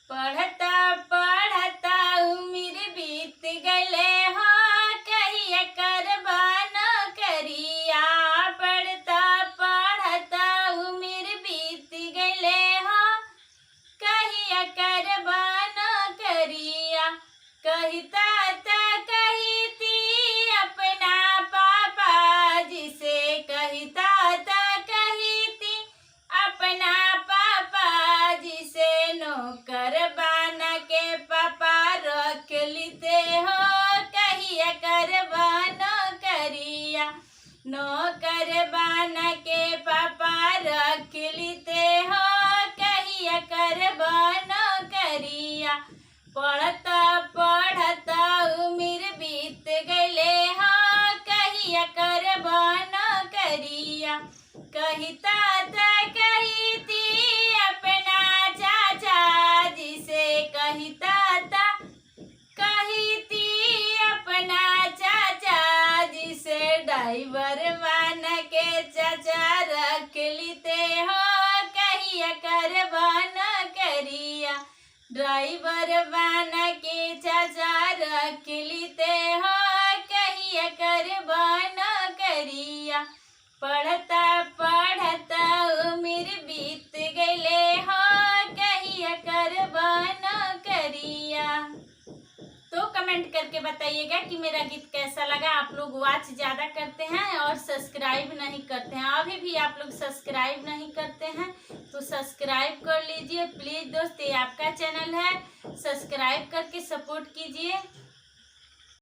पढ़ता पढ़ता उम्र बीत गले हो, कहिया करबा नौकरिया। पढ़ता पढ़ता उम्र बीत गले हो, कहिया करबा नौकरिया। कहता था कहती अपना पापा जी से, कहता था कहती अपना पापा जी से, नौकर बना के पापा रख लेते हो, कहिया करबा नौकरिया। नौकर बना के पापा रख लेते हो, कहिया करबा नौकरिया। पढ़ता पढ़ता उम्र बीत गले हो, कहिया करबा नौकरिया। कहता था कहती अपना चाचा जी से, कहता था कहती अपना चाचा जी से, ड्राइवर बन के चाचा रख लेते हो, कहिया करबा नौकरिया। ड्राइवर बन के चाचा रख लेते हो, कहिया करबा नौकरिया। पढ़ता पढ़ता उम्र बीत गले हो, कहिया करबा नौकरिया। तो कमेंट करके बताइएगा कि मेरा गीत कैसा लगा। आप लोग वॉच ज़्यादा करते हैं और सब्सक्राइब नहीं करते हैं। अभी भी आप लोग सब्सक्राइब नहीं करते हैं तो सब्सक्राइब कर लीजिए प्लीज़ दोस्त, ये आपका चैनल है, सब्सक्राइब करके सपोर्ट कीजिए।